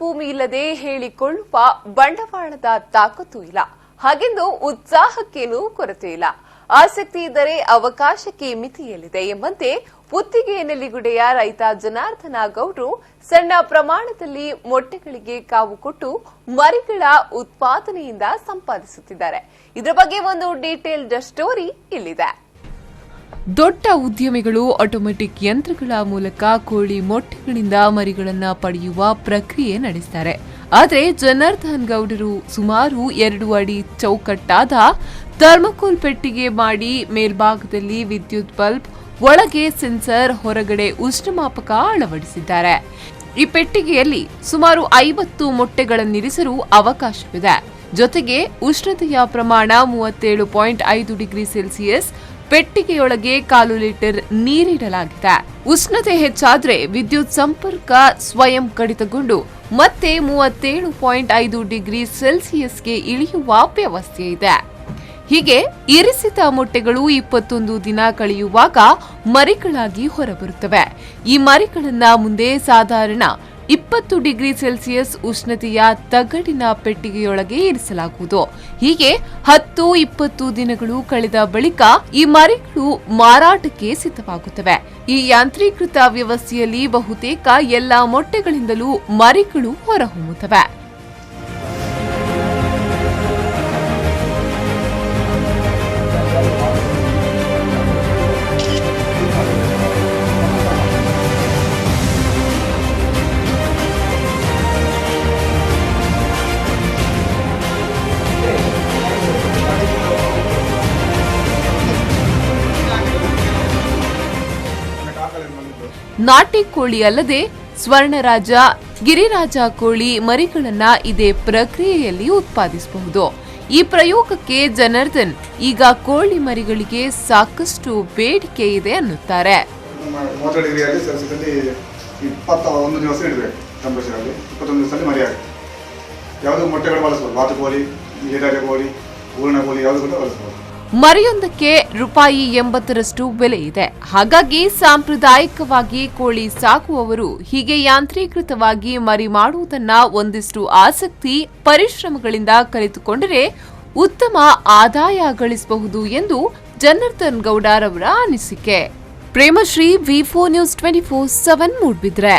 ಭೂಮಿ ಇಲ್ಲದೆ ಹೇಳಿಕೊಳ್ಳುವ ಬಂಡವಾಳದ ತಾಕತ್ತು ಇಲ್ಲ. ಹಾಗೆಂದು ಉತ್ಸಾಹಕ್ಕೇನೂ ಕೊರತೆ ಇಲ್ಲ. ಆಸಕ್ತಿ ಇದ್ದರೆ ಅವಕಾಶಕ್ಕೆ ಮಿತಿಯಲ್ಲಿದೆ ಎಂಬಂತೆ ಪುತ್ತಿಗೆ ನೆಲ್ಲಿಗುಡೆಯ ರೈತ ಜನಾರ್ದನ ಗೌಡ್ರು ಸಣ್ಣ ಪ್ರಮಾಣದಲ್ಲಿ ಮೊಟ್ಟೆಗಳಿಗೆ ಕಾವು ಕೊಟ್ಟು ಮರಿಗಳ ಉತ್ಪಾದನೆಯಿಂದ ಸಂಪಾದಿಸುತ್ತಿದ್ದಾರೆ. ಇದರ ಬಗ್ಗೆ ಒಂದು ಡೀಟೇಲ್ಡ್ ಸ್ಟೋರಿ ಇಲ್ಲಿದೆ. ದೊಡ್ಡ ಉದ್ಯಮಿಗಳು ಆಟೋಮೆಟಿಕ್ ಯಂತ್ರಗಳ ಮೂಲಕ ಕೋಳಿ ಮೊಟ್ಟೆಗಳಿಂದ ಮರಿಗಳನ್ನು ಪಡೆಯುವ ಪ್ರಕ್ರಿಯೆ ನಡೆಸುತ್ತಾರೆ. ಆದರೆ ಜನಾರ್ದನ್ ಗೌಡರು ಸುಮಾರು 2 ಅಡಿ ಚೌಕಟ್ಟಾದ ಥರ್ಮೋಕೋಲ್ ಪೆಟ್ಟಿಗೆ ಮಾಡಿ ಮೇಲ್ಭಾಗದಲ್ಲಿ ವಿದ್ಯುತ್ ಬಲ್ಬ್, ಒಳಗೆ ಸೆನ್ಸರ್, ಹೊರಗಡೆ ಉಷ್ಣಮಾಪಕ ಅಳವಡಿಸಿದ್ದಾರೆ. ಈ ಪೆಟ್ಟಿಗೆಯಲ್ಲಿ ಸುಮಾರು 50 ಮೊಟ್ಟೆಗಳನ್ನಿರಿಸಲು ಅವಕಾಶವಿದೆ. ಜೊತೆಗೆ ಉಷ್ಣತೆಯ ಪ್ರಮಾಣ 37.5 ಡಿಗ್ರಿ ಸೆಲ್ಸಿಯಸ್. ಪೆಟ್ಟಿಗೆಯೊಳಗೆ 1/4 ಲೀಟರ್ ನೀರಿಡಲಾಗಿದೆ. ಉಷ್ಣತೆ ಹೆಚ್ಚಾದ್ರೆ ವಿದ್ಯುತ್ ಸಂಪರ್ಕ ಸ್ವಯಂ ಕಡಿತಗೊಂಡು ಮತ್ತೆ 37.5 ಡಿಗ್ರಿ ಸೆಲ್ಸಿಯಸ್ಗೆ ಇಳಿಯುವ ವ್ಯವಸ್ಥೆ ಇದೆ. ಹೀಗೆ ಇರಿಸಿದ ಮೊಟ್ಟೆಗಳು 21 ದಿನ ಕಳೆಯುವಾಗ ಮರಿಗಳಾಗಿ ಹೊರಬರುತ್ತವೆ. ಈ ಮರಿಗಳನ್ನ ಮುಂದೆ ಸಾಧಾರಣ 20 ಡಿಗ್ರಿ ಸೆಲ್ಸಿಯಸ್ ಉಷ್ಣತೆಯ ತಗಡಿನ ಪೆಟ್ಟಿಗೆಯೊಳಗೆ ಇರಿಸಲಾಗುವುದು. ಹೀಗೆ 10-20 ದಿನಗಳು ಕಳೆದ ಬಳಿಕ ಈ ಮರಿಗಳು ಮಾರಾಟಕ್ಕೆ ಸಿದ್ಧವಾಗುತ್ತವೆ. ಈ ಯಾಂತ್ರೀಕೃತ ವ್ಯವಸ್ಥೆಯಲ್ಲಿ ಬಹುತೇಕ ಎಲ್ಲಾ ಮೊಟ್ಟೆಗಳಿಂದಲೂ ಮರಿಗಳು ಹೊರಹೊಮ್ಮುತ್ತವೆ. ನಾಟಿ ಕೋಳಿ ಅಲ್ಲದೆ ಸ್ವರ್ಣರಾಜ, ಗಿರಿರಾಜ ಕೋಳಿ ಮರಿಗಳನ್ನ ಇದೇ ಪ್ರಕ್ರಿಯೆಯಲ್ಲಿ ಉತ್ಪಾದಿಸಬಹುದು. ಈ ಪ್ರಯೋಗಕ್ಕೆ ಜನಾರ್ದನ್ ಈಗ ಕೋಳಿ ಮರಿಗಳಿಗೆ ಸಾಕಷ್ಟು ಬೇಡಿಕೆ ಇದೆ ಅನ್ನುತ್ತಾರೆ. 30 ಡಿಗ್ರಿಯಲ್ಲಿ ಸೆಲ್ಸಿಯಸ್ನಲ್ಲಿ 21 ದಿವಸ ಇಡಬೇಕು. ಟೆಂಪರೇಚರಲ್ಲಿ 21 ದಿವಸದಲ್ಲಿ ಮರಿ ಆಗುತ್ತೆ. ಯಾವುದು ಮೊಟ್ಟೆಗಳು ಬಳಸಬಹುದು, ಬಾತುಕೋಳಿ, ಗಿರಿರಾಜ ಕೋಳಿ, ಹೂರಣ ಕೋಳಿ ಯಾವುದು ಕೂಡ ಬಳಸಬಹುದು. ಮರಿಯೊಂದಕ್ಕೆ ₹80 ಬೆಲೆ ಇದೆ. ಹಾಗಾಗಿ ಸಾಂಪ್ರದಾಯಿಕವಾಗಿ ಕೋಳಿ ಸಾಕುವವರು ಹೀಗೆ ಯಾಂತ್ರೀಕೃತವಾಗಿ ಮರಿ ಮಾಡುವುದನ್ನ ಒಂದಿಷ್ಟು ಆಸಕ್ತಿ, ಪರಿಶ್ರಮಗಳಿಂದ ಕಲಿತುಕೊಂಡರೆ ಉತ್ತಮ ಆದಾಯ ಗಳಿಸಬಹುದು ಎಂದು ಜನಾರ್ದನ್ ಗೌಡರವರ ಅನಿಸಿಕೆ. Premashree, V4 News 24/7 Moodbidri.